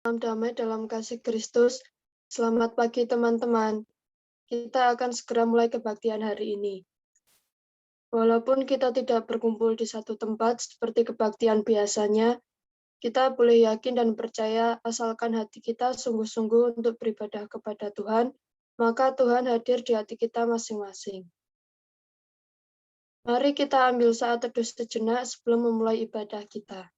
Salam damai dalam kasih Kristus. Selamat pagi teman-teman. Kita akan segera mulai kebaktian hari ini. Walaupun kita tidak berkumpul di satu tempat seperti kebaktian biasanya, kita boleh yakin dan percaya asalkan hati kita sungguh-sungguh untuk beribadah kepada Tuhan, maka Tuhan hadir di hati kita masing-masing. Mari kita ambil saat teduh sejenak sebelum memulai ibadah kita.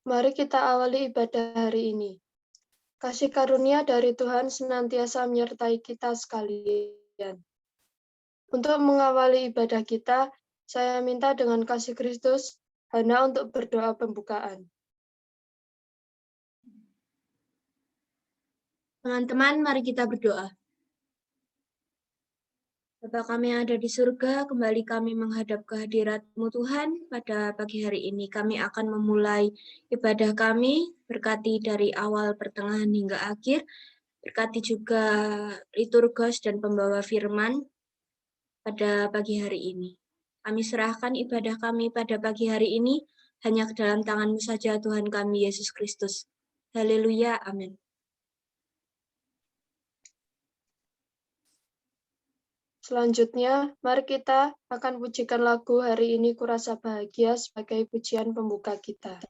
Mari kita awali ibadah hari ini. Kasih karunia dari Tuhan senantiasa menyertai kita sekalian. Untuk mengawali ibadah kita, saya minta dengan kasih Kristus, Hana untuk berdoa pembukaan. Teman-teman, mari kita berdoa. Bapa kami yang ada di surga, kembali kami menghadap kehadirat-Mu Tuhan. Pada pagi hari ini kami akan memulai ibadah kami, berkati dari awal, pertengahan hingga akhir. Berkati juga liturgos dan pembawa firman pada pagi hari ini. Kami serahkan ibadah kami pada pagi hari ini hanya ke dalam tangan-Mu saja Tuhan kami Yesus Kristus. Haleluya, amin. Selanjutnya, mari kita akan pujikan lagu Hari Ini Kurasa Bahagia sebagai pujian pembuka kita.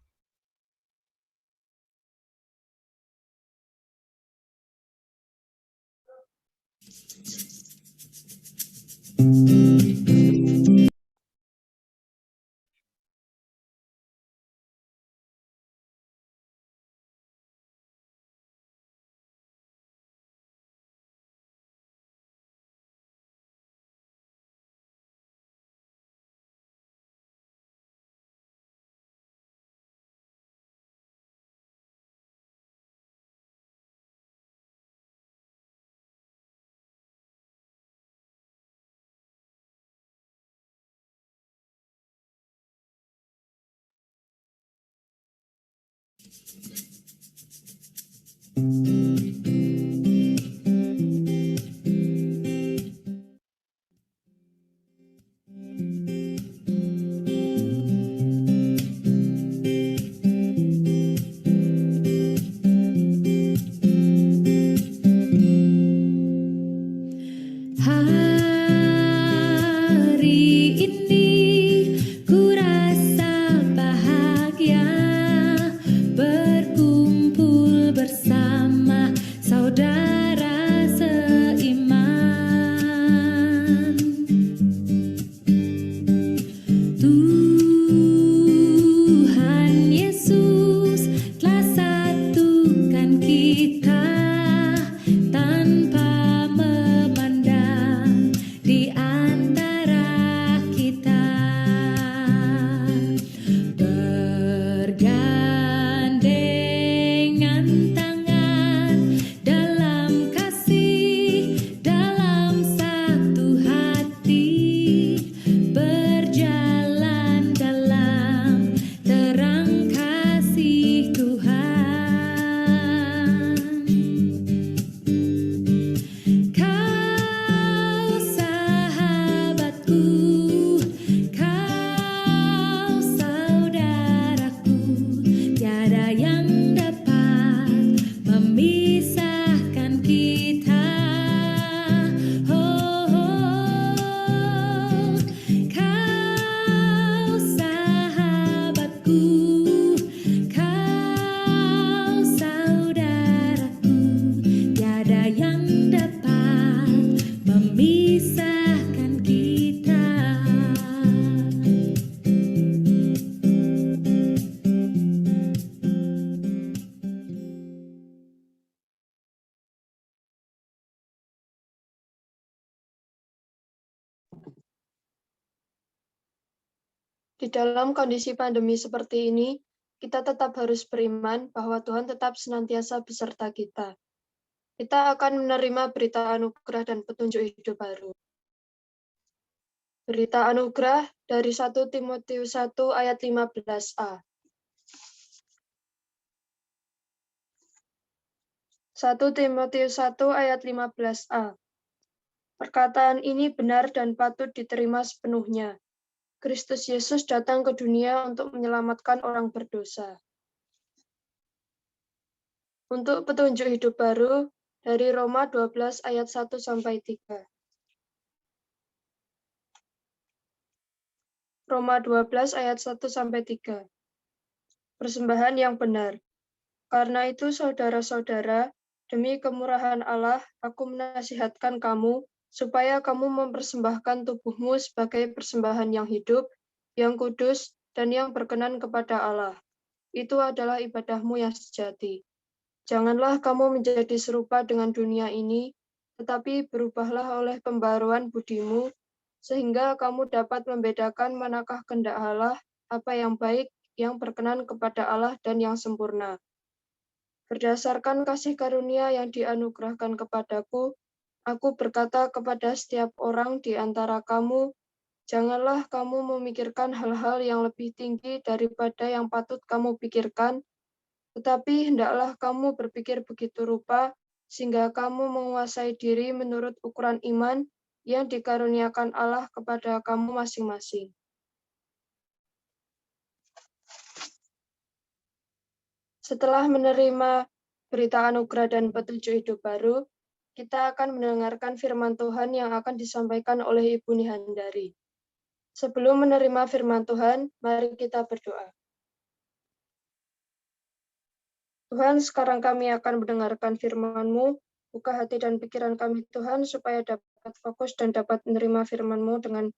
Di dalam kondisi pandemi seperti ini, kita tetap harus beriman bahwa Tuhan tetap senantiasa beserta kita. Kita akan menerima berita anugerah dan petunjuk hidup baru. Berita anugerah dari 1 Timotius 1 ayat 15a. 1 Timotius 1 ayat 15a. Perkataan ini benar dan patut diterima sepenuhnya. Kristus Yesus datang ke dunia untuk menyelamatkan orang berdosa. Untuk petunjuk hidup baru dari Roma 12 ayat 1-3. Roma 12 ayat 1-3. Persembahan yang benar. Karena itu, saudara-saudara, demi kemurahan Allah, aku menasihatkan kamu supaya kamu mempersembahkan tubuhmu sebagai persembahan yang hidup, yang kudus, dan yang berkenan kepada Allah. Itu adalah ibadahmu yang sejati. Janganlah kamu menjadi serupa dengan dunia ini, tetapi berubahlah oleh pembaruan budimu, sehingga kamu dapat membedakan manakah kehendak Allah, apa yang baik, yang berkenan kepada Allah, dan yang sempurna. Berdasarkan kasih karunia yang dianugerahkan kepadaku, aku berkata kepada setiap orang di antara kamu, janganlah kamu memikirkan hal-hal yang lebih tinggi daripada yang patut kamu pikirkan, tetapi hendaklah kamu berpikir begitu rupa, sehingga kamu menguasai diri menurut ukuran iman yang dikaruniakan Allah kepada kamu masing-masing. Setelah menerima berita anugerah dan petunjuk hidup baru, kita akan mendengarkan firman Tuhan yang akan disampaikan oleh Ibu Nihandari. Sebelum menerima firman Tuhan, mari kita berdoa. Tuhan, sekarang kami akan mendengarkan firman-Mu. Buka hati dan pikiran kami, Tuhan, supaya dapat fokus dan dapat menerima firman-Mu dengan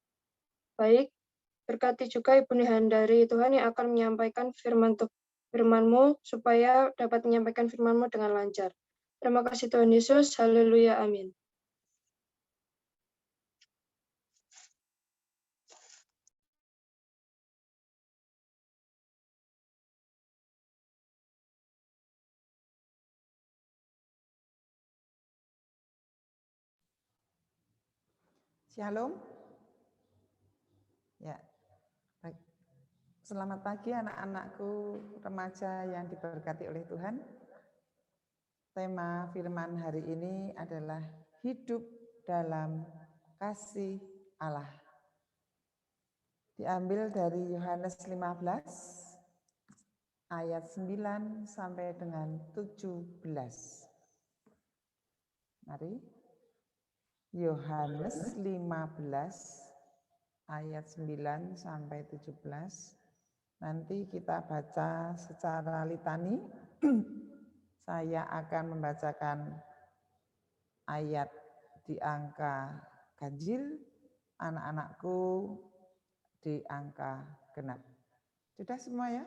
baik. Berkati juga Ibu Nihandari, Tuhan, yang akan menyampaikan firman-Mu, supaya dapat menyampaikan firman-Mu dengan lancar. Terima kasih Tuhan Yesus, haleluya, amin. Shalom. Ya, baik. Selamat pagi anak-anakku remaja yang diberkati oleh Tuhan. Tema firman hari ini adalah hidup dalam kasih Allah. Diambil dari Yohanes 15 ayat 9 sampai dengan 17. Mari. Yohanes 15 ayat 9 sampai 17. Nanti kita baca secara litani. Saya akan membacakan ayat di angka ganjil, anak-anakku di angka genap. Sudah semua ya?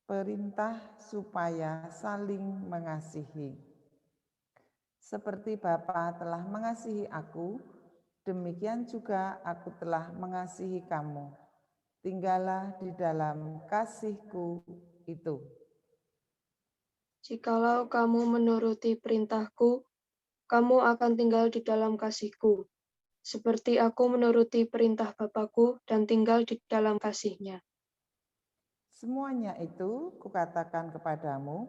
Perintah supaya saling mengasihi. Seperti Bapa telah mengasihi aku, demikian juga aku telah mengasihi kamu. Tinggallah di dalam kasih-Ku itu. Jikalau kamu menuruti perintah-Ku, kamu akan tinggal di dalam kasih-Ku, seperti aku menuruti perintah Bapa-Ku dan tinggal di dalam kasih-Nya. Semuanya itu kukatakan kepadamu,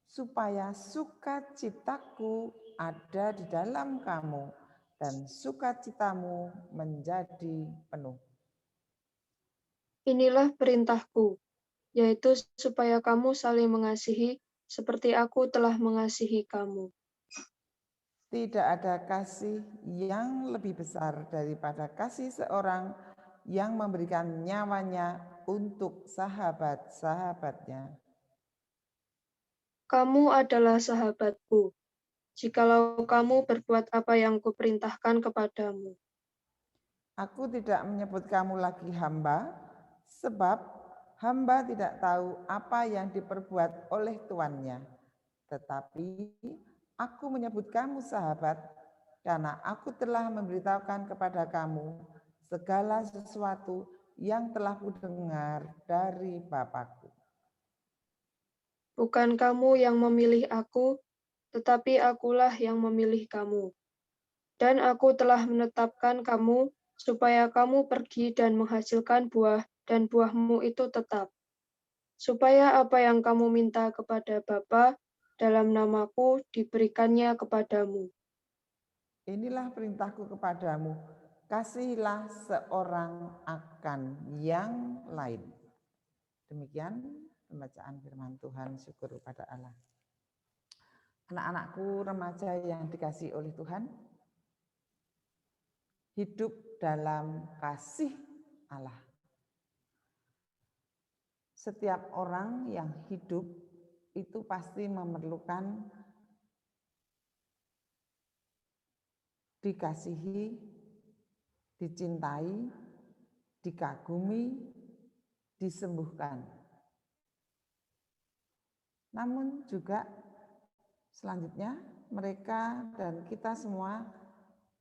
supaya sukacitaku ada di dalam kamu, dan sukacitamu menjadi penuh. Inilah perintah-Ku, yaitu supaya kamu saling mengasihi, seperti aku telah mengasihi kamu. Tidak ada kasih yang lebih besar daripada kasih seorang yang memberikan nyawanya untuk sahabat-sahabatnya. Kamu adalah sahabatku, jikalau kamu berbuat apa yang kuperintahkan kepadamu. Aku tidak menyebut kamu lagi hamba, sebab hamba tidak tahu apa yang diperbuat oleh tuannya. Tetapi aku menyebut kamu sahabat, karena aku telah memberitahukan kepada kamu segala sesuatu yang telah kudengar dari Bapa-Ku. Bukan kamu yang memilih aku, tetapi akulah yang memilih kamu. Dan aku telah menetapkan kamu, supaya kamu pergi dan menghasilkan buah, dan buahmu itu tetap. supaya apa yang kamu minta kepada Bapa dalam namaku diberikannya kepadamu. Inilah perintahku kepadamu, kasihilah seorang akan yang lain. Demikian pembacaan firman Tuhan, syukur kepada Allah. Anak-anakku remaja yang dikasihi oleh Tuhan, hidup dalam kasih Allah. Setiap orang yang hidup itu pasti memerlukan dikasihi, dicintai, dikagumi, disembuhkan. Namun juga selanjutnya mereka dan kita semua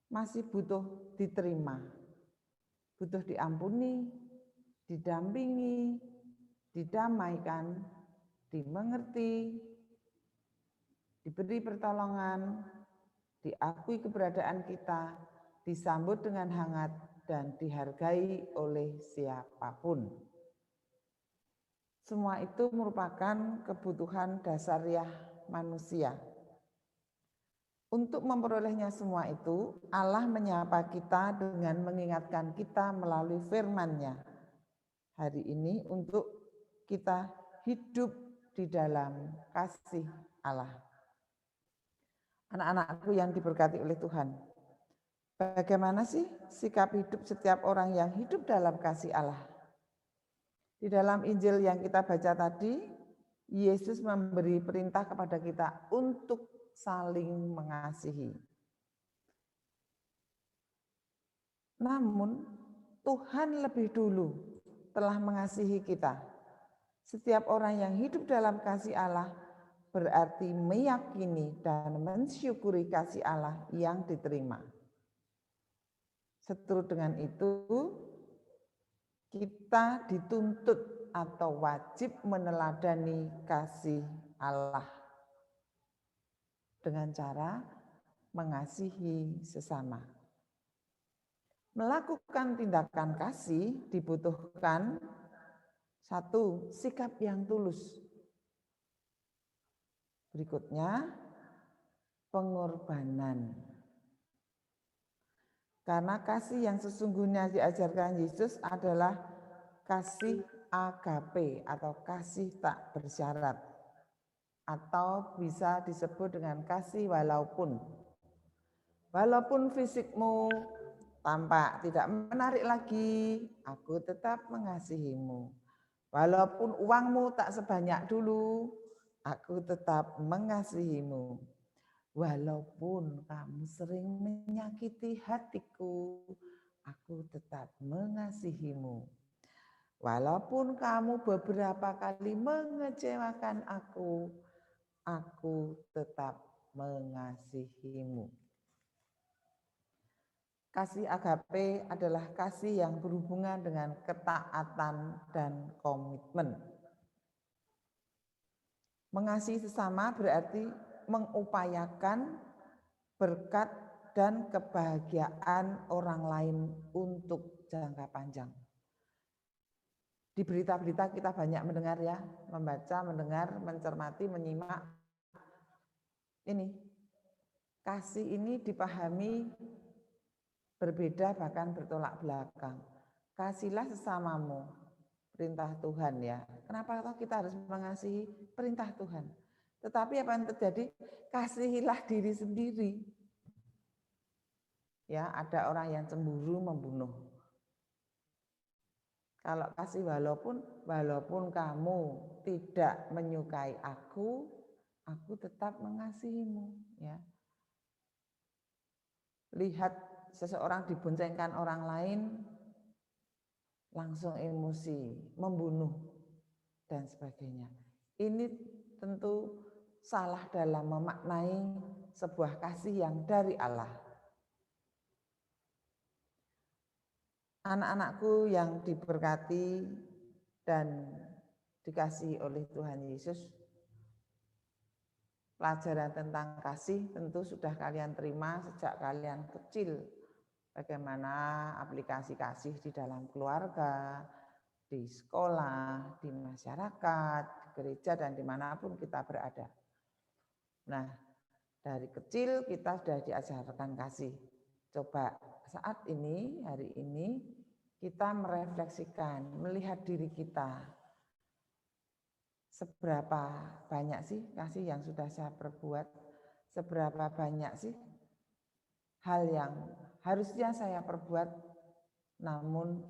masih butuh diterima, butuh diampuni, didampingi, didamaikan, dimengerti, diberi pertolongan, diakui keberadaan kita, disambut dengan hangat, dan dihargai oleh siapapun. Semua itu merupakan kebutuhan dasariah manusia. Untuk memperolehnya semua itu, Allah menyapa kita dengan mengingatkan kita melalui firman-Nya. Hari ini untuk kita hidup di dalam kasih Allah. Anak-anakku yang diberkati oleh Tuhan, bagaimana sih sikap hidup setiap orang yang hidup dalam kasih Allah? Di dalam Injil yang kita baca tadi, Yesus memberi perintah kepada kita untuk saling mengasihi. Namun, Tuhan lebih dulu telah mengasihi kita. Setiap orang yang hidup dalam kasih Allah berarti meyakini dan mensyukuri kasih Allah yang diterima. Seturut dengan itu, kita dituntut atau wajib meneladani kasih Allah dengan cara mengasihi sesama. Melakukan tindakan kasih dibutuhkan satu, sikap yang tulus. Berikutnya, pengorbanan. Karena kasih yang sesungguhnya diajarkan Yesus adalah kasih agape atau kasih tak bersyarat. Atau bisa disebut dengan kasih walaupun. Walaupun fisikmu tampak tidak menarik lagi, aku tetap mengasihimu. Walaupun uangmu tak sebanyak dulu, aku tetap mengasihimu. Walaupun kamu sering menyakiti hatiku, aku tetap mengasihimu. Walaupun kamu beberapa kali mengecewakan aku tetap mengasihimu. Kasih agape adalah kasih yang berhubungan dengan ketaatan dan komitmen. Mengasihi sesama berarti mengupayakan berkat dan kebahagiaan orang lain untuk jangka panjang. Di berita-berita kita banyak mendengar ya, membaca, mendengar, mencermati, menyimak. Ini, kasih ini dipahami berbeda bahkan bertolak belakang. Kasihlah sesamamu, perintah Tuhan ya. Kenapa kita harus mengasihi? Perintah Tuhan. Tetapi apa yang terjadi? Kasihilah diri sendiri. Ya, ada orang yang cemburu membunuh. Kalau kasih walaupun kamu tidak menyukai aku tetap mengasihimu. Ya. Lihat seseorang diboncengkan orang lain, langsung emosi, membunuh, dan sebagainya. Ini tentu salah dalam memaknai sebuah kasih yang dari Allah. Anak-anakku yang diberkati dan dikasihi oleh Tuhan Yesus, pelajaran tentang kasih tentu sudah kalian terima sejak kalian kecil. Bagaimana aplikasi kasih di dalam keluarga, di sekolah, di masyarakat, di gereja, dan dimanapun kita berada. Nah, dari kecil kita sudah diajarkan kasih. Coba saat ini, hari ini, kita merefleksikan, melihat diri kita. Seberapa banyak sih kasih yang sudah saya perbuat? Seberapa banyak sih hal yang harusnya saya perbuat, namun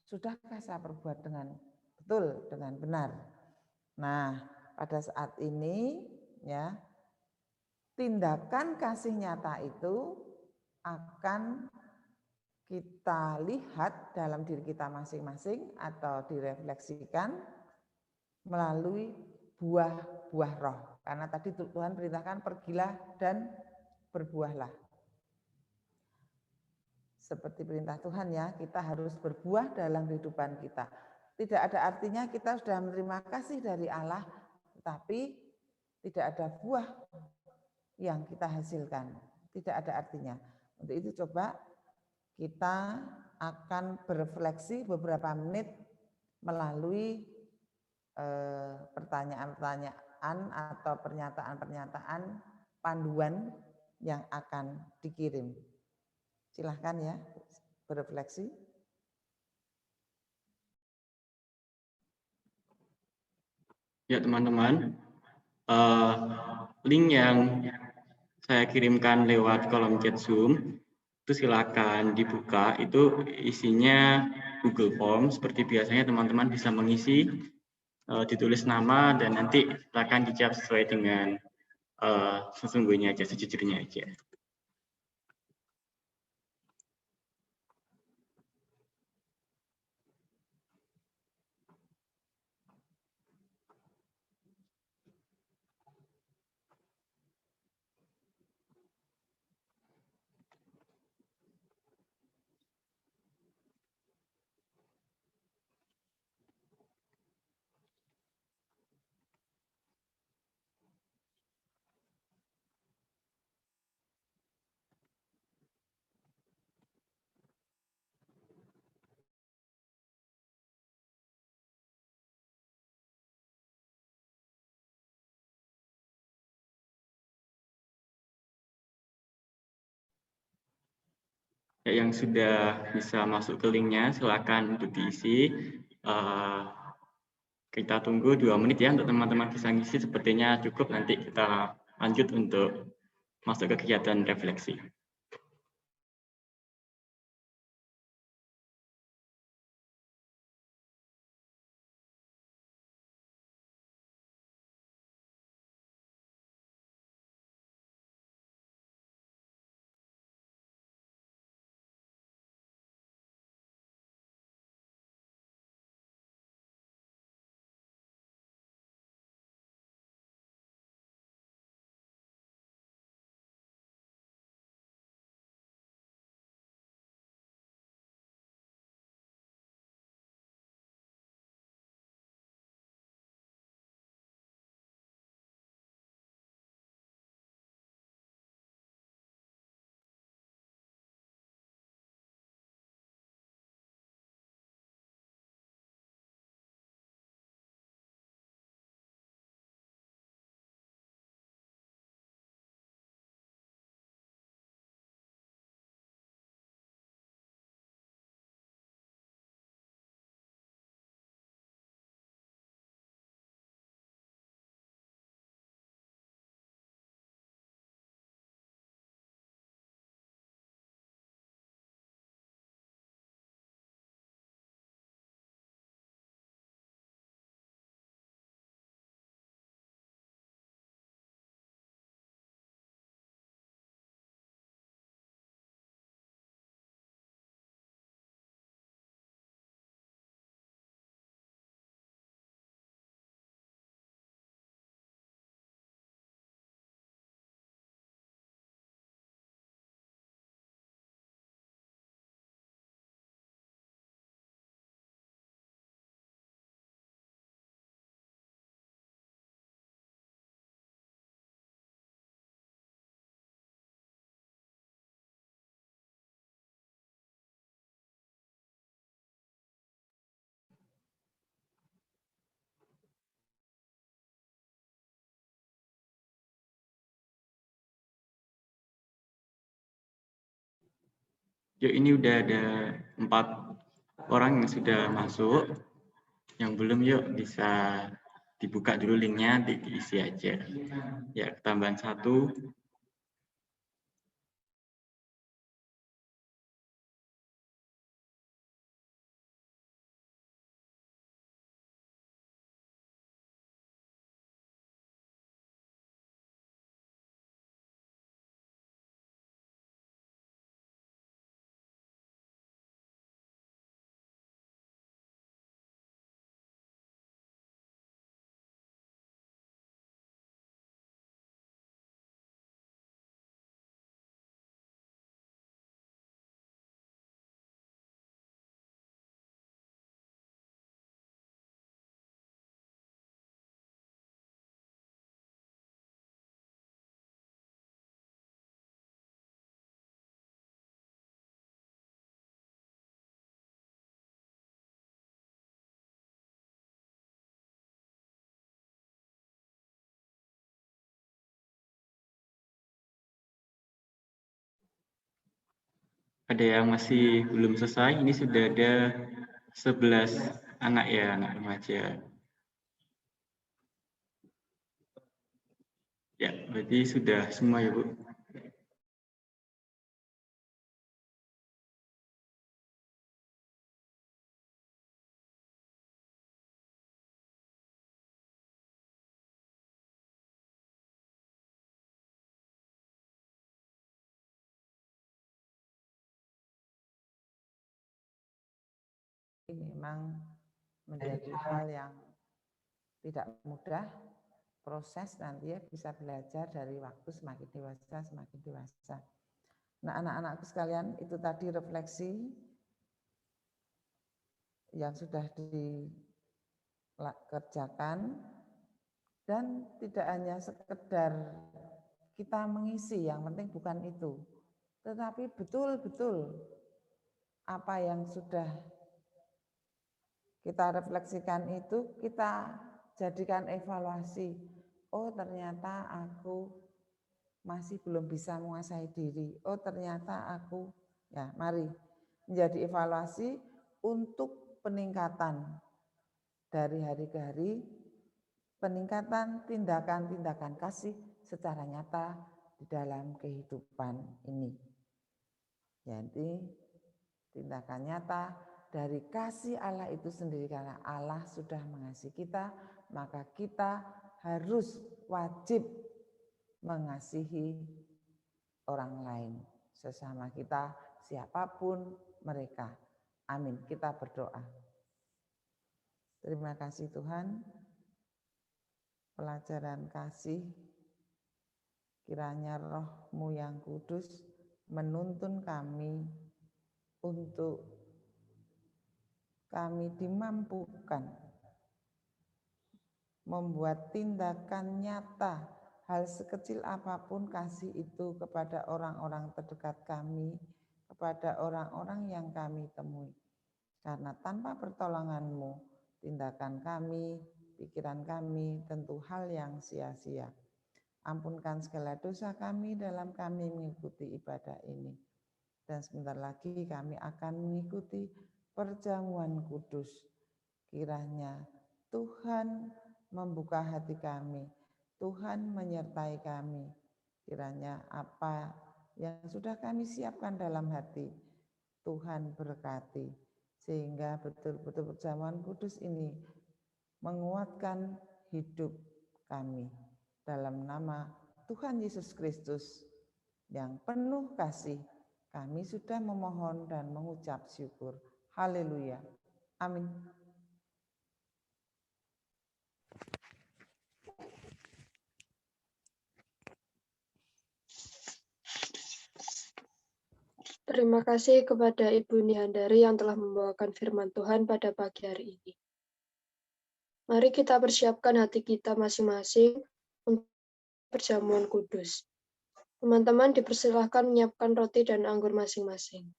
sudahkah saya perbuat dengan betul, dengan benar? Nah, pada saat ini ya, tindakan kasih nyata itu akan kita lihat dalam diri kita masing-masing atau direfleksikan melalui buah-buah roh. Karena tadi Tuhan perintahkan pergilah dan berbuahlah. Seperti perintah Tuhan ya, kita harus berbuah dalam kehidupan kita. Tidak ada artinya kita sudah menerima kasih dari Allah, tetapi tidak ada buah yang kita hasilkan. Tidak ada artinya. Untuk itu coba kita akan berefleksi beberapa menit melalui pertanyaan-pertanyaan atau pernyataan-pernyataan panduan yang akan dikirim. Silahkan ya, berefleksi. Ya teman-teman, link yang saya kirimkan lewat kolom chat Zoom, itu silakan dibuka, itu isinya Google Form, seperti biasanya teman-teman bisa mengisi, ditulis nama, dan nanti akan dijawab sesuai dengan sesungguhnya aja, sejujurnya aja. Ya, yang sudah bisa masuk ke linknya, silakan untuk diisi. Kita tunggu 2 menit ya untuk teman-teman bisa ngisi. Sepertinya cukup, nanti kita lanjut untuk masuk ke kegiatan refleksi. Yuk, ini udah ada 4 orang yang sudah masuk. Yang belum, yuk bisa dibuka dulu linknya, diisi aja. Ya, tambahan 1. Ada yang masih belum selesai, ini sudah ada 11 anak ya, anak remaja. Ya, berarti sudah semua ya, Bu. Ini memang menjadi hal yang tidak mudah. Proses nanti ya bisa belajar dari waktu semakin dewasa, semakin dewasa. Nah, anak-anakku sekalian, itu tadi refleksi yang sudah dikerjakan, dan tidak hanya sekedar kita mengisi, yang penting bukan itu, tetapi betul-betul apa yang sudah kita refleksikan itu kita jadikan evaluasi. Oh, ternyata aku masih belum bisa menguasai diri. Oh, ternyata aku, ya mari menjadi evaluasi untuk peningkatan dari hari ke hari, peningkatan tindakan-tindakan kasih secara nyata di dalam kehidupan ini. Jadi tindakan nyata dari kasih Allah itu sendiri, karena Allah sudah mengasihi kita, maka kita harus wajib mengasihi orang lain, sesama kita, siapapun mereka. Amin. Kita berdoa. Terima kasih Tuhan, pelajaran kasih, kiranya Roh-Mu yang kudus menuntun kami untuk kami dimampukan membuat tindakan nyata hal sekecil apapun kasih itu kepada orang-orang terdekat kami, kepada orang-orang yang kami temui. Karena tanpa pertolongan-Mu, tindakan kami, pikiran kami tentu hal yang sia-sia. Ampunkan segala dosa kami dalam kami mengikuti ibadah ini. Dan sebentar lagi kami akan mengikuti perjamuan kudus. Kiranya Tuhan membuka hati kami, Tuhan menyertai kami. Kiranya apa yang sudah kami siapkan dalam hati, Tuhan berkati, sehingga betul-betul perjamuan kudus ini menguatkan hidup kami. Dalam nama Tuhan Yesus Kristus yang penuh kasih, kami sudah memohon dan mengucap syukur. Haleluya. Amin. Terima kasih kepada Ibu Nihandari yang telah membawakan firman Tuhan pada pagi hari ini. Mari kita persiapkan hati kita masing-masing untuk perjamuan kudus. Teman-teman dipersilahkan menyiapkan roti dan anggur masing-masing.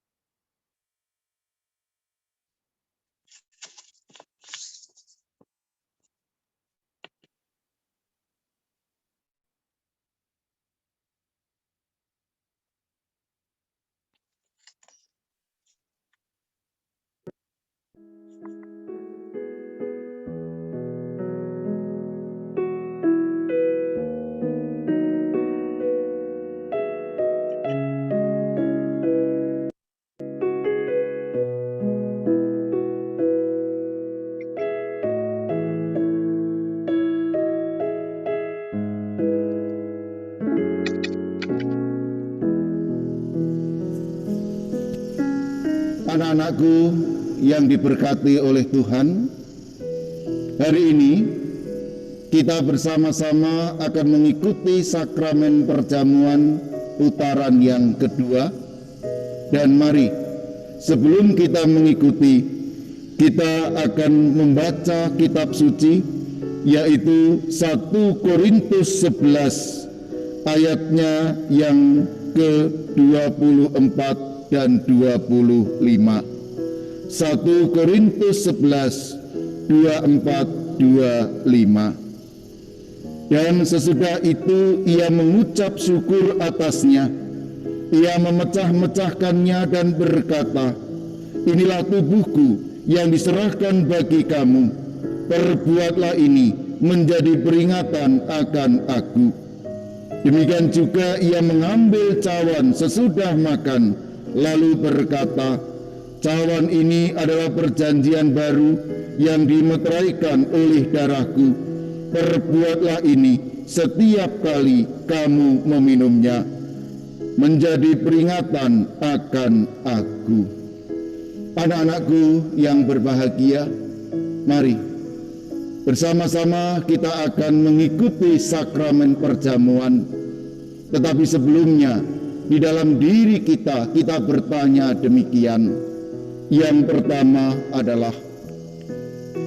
Anak-anakku yang diberkati oleh Tuhan, hari ini kita bersama-sama akan mengikuti sakramen perjamuan putaran yang kedua. Dan mari, sebelum kita mengikuti, kita akan membaca kitab suci, yaitu 1 Korintus 11 ayatnya yang ke-24 dan 25. 1 Korintus 11 24 25. Dan sesudah itu ia mengucap syukur atasnya, ia memecah-mecahkannya dan berkata, inilah tubuhku yang diserahkan bagi kamu, perbuatlah ini menjadi peringatan akan aku. Demikian juga ia mengambil cawan sesudah makan, lalu berkata, cawan ini adalah perjanjian baru yang dimeteraikan oleh darahku. Perbuatlah ini setiap kali kamu meminumnya, menjadi peringatan akan aku. Anak-anakku yang berbahagia, mari bersama-sama kita akan mengikuti sakramen perjamuan. Tetapi sebelumnya, di dalam diri kita bertanya demikian. Yang pertama adalah,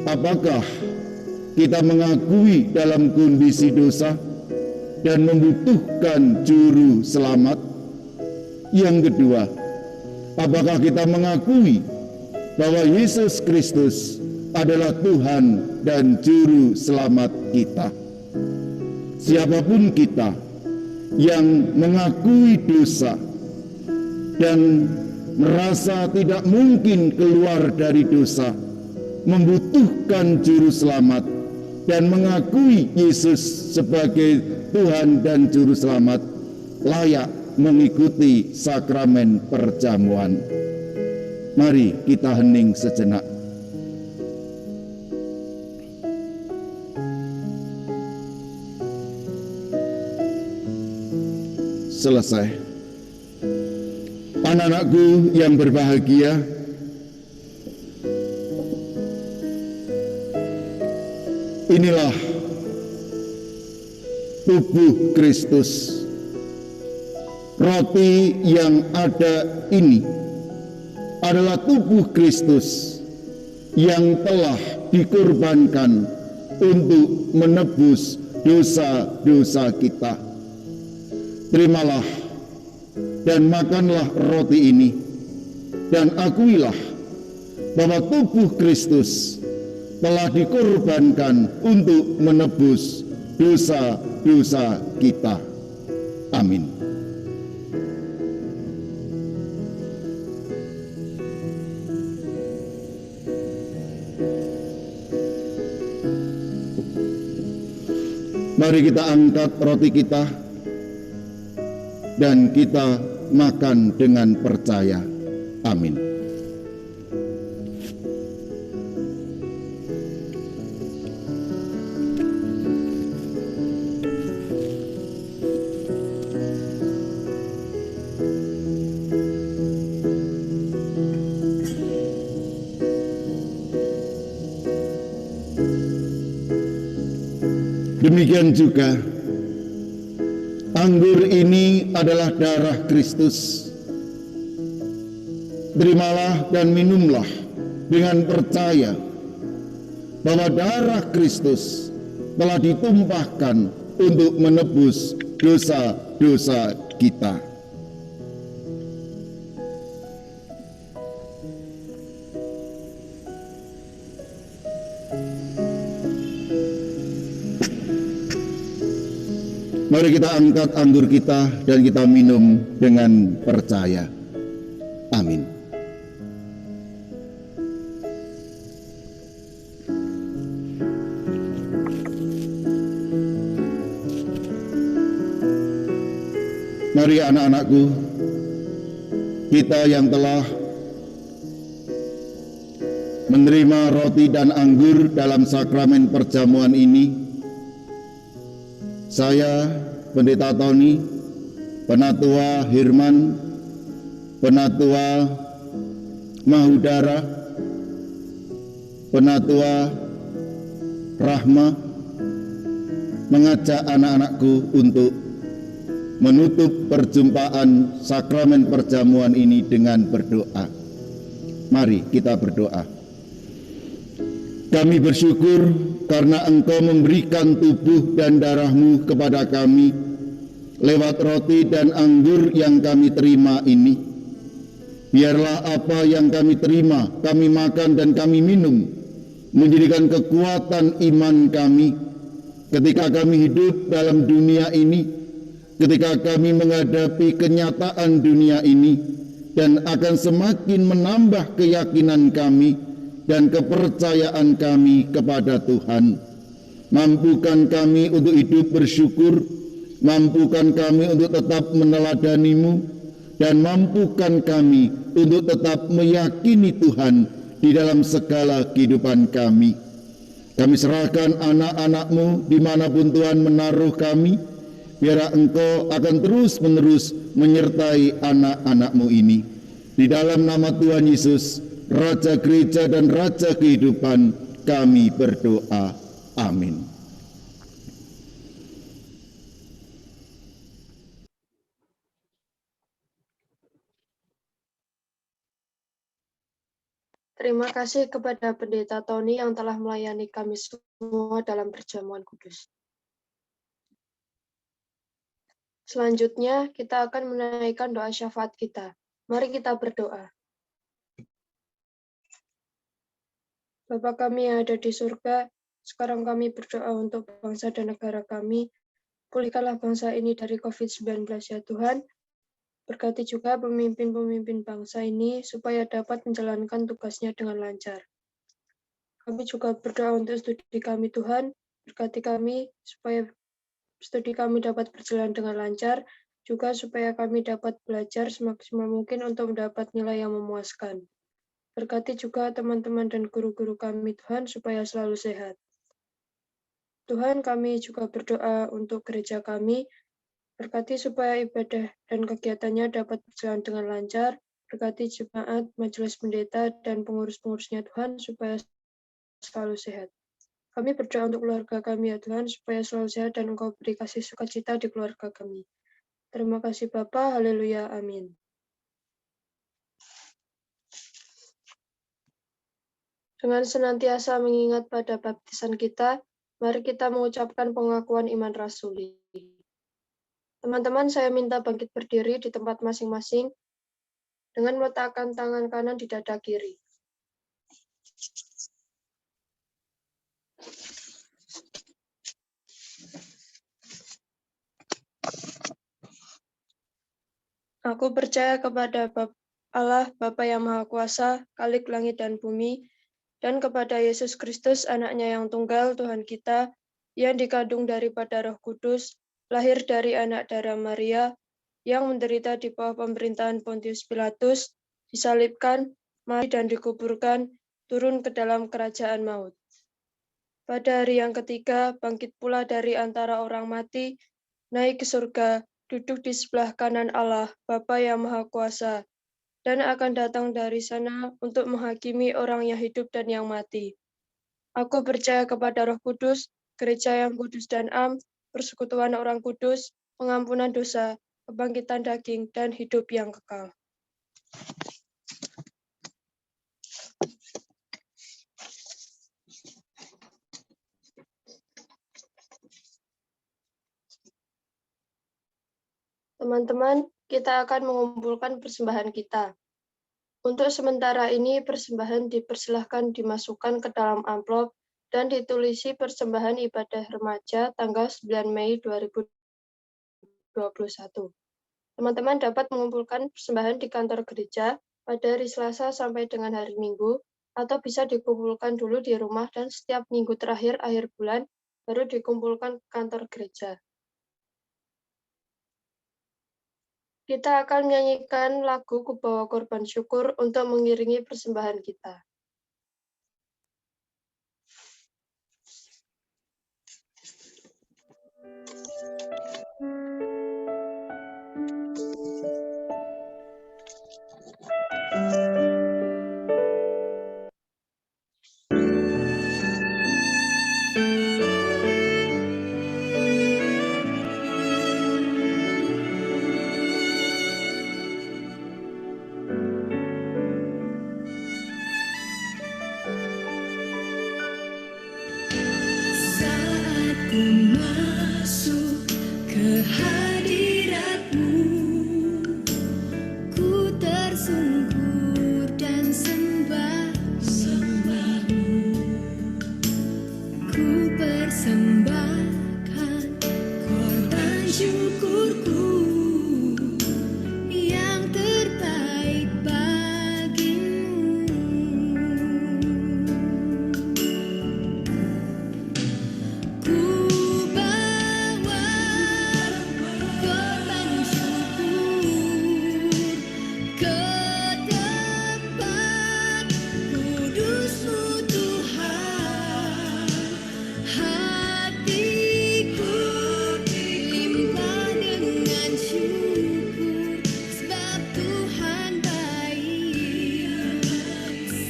apakah kita mengakui dalam kondisi dosa dan membutuhkan juru selamat? Yang kedua, apakah kita mengakui bahwa Yesus Kristus adalah Tuhan dan juru selamat kita? Siapapun kita yang mengakui dosa dan merasa tidak mungkin keluar dari dosa, membutuhkan juru selamat, dan mengakui Yesus sebagai Tuhan dan juru selamat, layak mengikuti sakramen perjamuan. Mari kita hening sejenak. Selesai. Anak-anakku yang berbahagia, inilah tubuh Kristus. Roti yang ada ini adalah tubuh Kristus yang telah dikorbankan untuk menebus dosa-dosa kita. Terimalah dan makanlah roti ini, dan akuilah bahwa tubuh Kristus telah dikorbankan untuk menebus dosa-dosa kita. Amin. Mari kita angkat roti kita dan kita makan dengan percaya. Amin. Demikian juga anggur ini adalah darah Kristus. Terimalah dan minumlah dengan percaya bahwa darah Kristus telah ditumpahkan untuk menebus dosa-dosa kita. Mari kita angkat anggur kita dan kita minum dengan percaya. Amin. Mari anak-anakku, kita yang telah menerima roti dan anggur dalam sakramen perjamuan ini, saya, Pendeta Tony, Penatua Hirman, Penatua Mahudara, Penatua Rahma, mengajak anak-anakku untuk menutup perjumpaan sakramen perjamuan ini dengan berdoa. Mari kita berdoa. Kami bersyukur karena Engkau memberikan tubuh dan darah-Mu kepada kami lewat roti dan anggur yang kami terima ini. Biarlah apa yang kami terima, kami makan dan kami minum, menjadikan kekuatan iman kami ketika kami hidup dalam dunia ini, ketika kami menghadapi kenyataan dunia ini, dan akan semakin menambah keyakinan kami dan kepercayaan kami kepada Tuhan. Mampukan kami untuk hidup bersyukur, mampukan kami untuk tetap meneladani-Mu, dan mampukan kami untuk tetap meyakini Tuhan di dalam segala kehidupan kami. Kami serahkan anak-anak-Mu dimanapun Tuhan menaruh kami, biar Engkau akan terus-menerus menyertai anak-anak-Mu ini. Di dalam nama Tuhan Yesus, Raja Gereja dan Raja kehidupan, kami berdoa. Amin. Terima kasih kepada Pendeta Tony yang telah melayani kami semua dalam perjamuan kudus. Selanjutnya, kita akan menaikkan doa syafaat kita. Mari kita berdoa. Bapa kami yang ada di surga, sekarang kami berdoa untuk bangsa dan negara kami. Pulihkanlah bangsa ini dari COVID-19 ya Tuhan. Berkati juga pemimpin-pemimpin bangsa ini supaya dapat menjalankan tugasnya dengan lancar. Kami juga berdoa untuk studi kami Tuhan. Berkati kami supaya studi kami dapat berjalan dengan lancar, juga supaya kami dapat belajar semaksimal mungkin untuk mendapat nilai yang memuaskan. Berkati juga teman-teman dan guru-guru kami Tuhan supaya selalu sehat. Tuhan, kami juga berdoa untuk gereja kami, berkati supaya ibadah dan kegiatannya dapat berjalan dengan lancar, berkati jemaat, majelis pendeta, dan pengurus-pengurusnya Tuhan supaya selalu sehat. Kami berdoa untuk keluarga kami ya Tuhan, supaya selalu sehat dan Engkau beri kasih sukacita di keluarga kami. Terima kasih Bapa, haleluya, amin. Dengan senantiasa mengingat pada baptisan kita, mari kita mengucapkan pengakuan iman rasuli. Teman-teman, saya minta bangkit berdiri di tempat masing-masing dengan meletakkan tangan kanan di dada kiri. Aku percaya kepada Allah, Bapa yang Maha Kuasa, Khalik langit dan bumi, dan kepada Yesus Kristus, Anaknya yang tunggal, Tuhan kita, yang dikandung daripada Roh Kudus, lahir dari anak darah Maria, yang menderita di bawah pemerintahan Pontius Pilatus, disalibkan, mati dan dikuburkan, turun ke dalam kerajaan maut. Pada hari yang ketiga, bangkit pula dari antara orang mati, naik ke surga, duduk di sebelah kanan Allah, Bapa yang Maha Kuasa, dan akan datang dari sana untuk menghakimi orang yang hidup dan yang mati. Aku percaya kepada Roh Kudus, gereja yang kudus dan am, persekutuan orang kudus, pengampunan dosa, kebangkitan daging, dan hidup yang kekal. Teman-teman, kita akan mengumpulkan persembahan kita. Untuk sementara ini, persembahan dipersilahkan dimasukkan ke dalam amplop dan ditulisi persembahan ibadah remaja tanggal 9 Mei 2021. Teman-teman dapat mengumpulkan persembahan di kantor gereja pada hari Selasa sampai dengan hari Minggu, atau bisa dikumpulkan dulu di rumah dan setiap minggu terakhir akhir bulan baru dikumpulkan ke kantor gereja. Kita akan menyanyikan lagu Kubawa Korban Syukur untuk mengiringi persembahan kita. Saat ku masuk ke hadirat-Mu, ku tersungkur dan sembah-Mu. Ku persembahkan korban syukurku yang terbaik bagimu. Ku bawa korban syukur ke tempat kudus-Mu Tuhan. Hatiku limpah dengan syukur, sebab Tuhan baik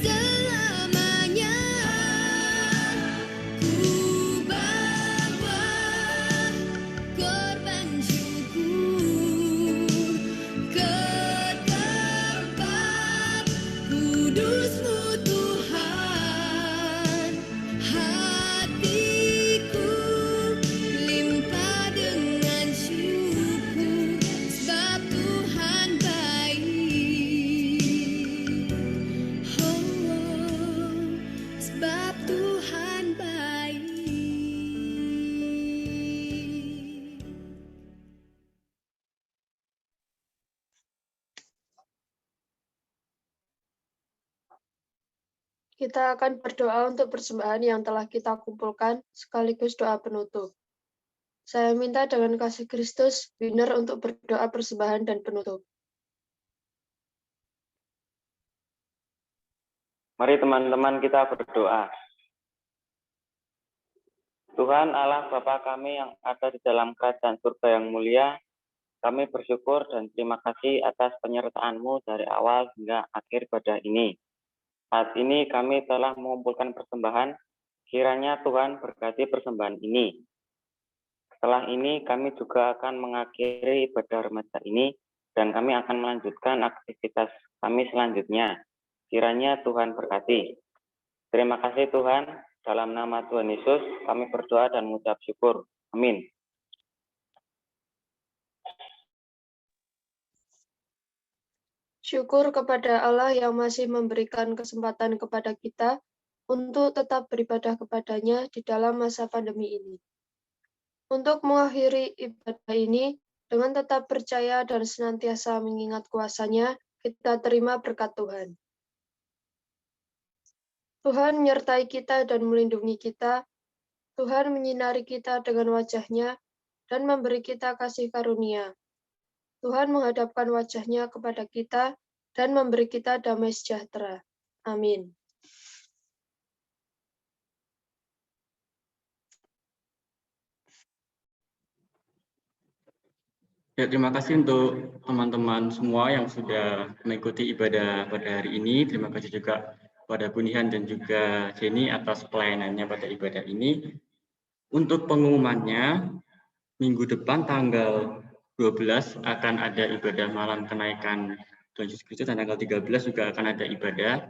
selamanya. Ku bawa korban syukur ke tempat kudus-Mu Tuhan. Hatiku limpah dengan syukur, sebab Tuhan baik. Oh, sebab Tuhan baik. Kita akan berdoa untuk persembahan yang telah kita kumpulkan, sekaligus doa penutup. Saya minta dengan kasih Kristus, Winner untuk berdoa persembahan dan penutup. Mari teman-teman kita berdoa. Tuhan Allah Bapa kami yang ada di dalam kerajaan surga yang mulia, kami bersyukur dan terima kasih atas penyertaan-Mu dari awal hingga akhir ibadah ini. Saat ini kami telah mengumpulkan persembahan, kiranya Tuhan berkati persembahan ini. Setelah ini kami juga akan mengakhiri ibadah remaja ini dan kami akan melanjutkan aktivitas kami selanjutnya. Kiranya Tuhan berkati. Terima kasih Tuhan, dalam nama Tuhan Yesus kami berdoa dan mengucap syukur. Amin. Syukur kepada Allah yang masih memberikan kesempatan kepada kita untuk tetap beribadah kepadanya di dalam masa pandemi ini. Untuk mengakhiri ibadah ini, dengan tetap percaya dan senantiasa mengingat kuasa-Nya, kita terima berkat Tuhan. Tuhan menyertai kita dan melindungi kita. Tuhan menyinari kita dengan wajah-Nya dan memberi kita kasih karunia. Tuhan menghadapkan wajah-Nya kepada kita dan memberi kita damai sejahtera. Amin. Ya, terima kasih untuk teman-teman semua yang sudah mengikuti ibadah pada hari ini. Terima kasih juga kepada Bunihan dan juga Jenny atas pelayanannya pada ibadah ini. Untuk pengumumannya, minggu depan tanggal 12 akan ada ibadah malam kenaikan Tuhan Yesus Kristus, dan tanggal 13 juga akan ada ibadah.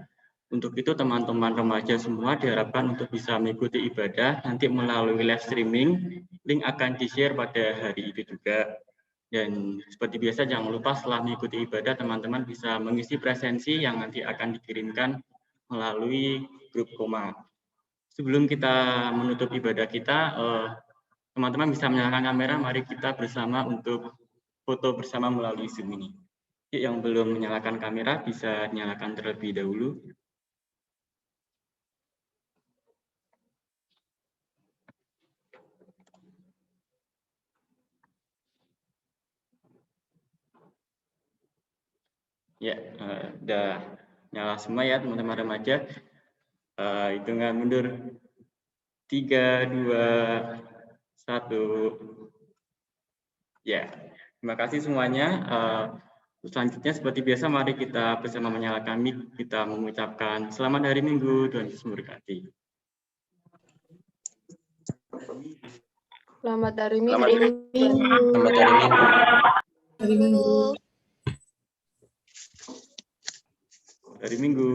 Untuk itu teman-teman remaja semua diharapkan untuk bisa mengikuti ibadah nanti melalui live streaming. Link akan di-share pada hari itu juga. Dan seperti biasa jangan lupa setelah mengikuti ibadah teman-teman bisa mengisi presensi yang nanti akan dikirimkan melalui grup Koma. Sebelum kita menutup ibadah kita, teman-teman bisa menyalakan kamera, mari kita bersama untuk foto bersama melalui Zoom ini. Yang belum menyalakan kamera bisa nyalakan terlebih dahulu. Ya, udah nyala semua ya teman-teman remaja. Hitungan mundur 3, 2, 1. Ya, terima kasih semuanya. Selanjutnya seperti biasa mari kita bersama menyalakan mic, kita mengucapkan selamat hari Minggu, Tuhan Yesus memberkati. Selamat hari Minggu. Selamat hari Minggu. Hari Minggu. Hari Minggu.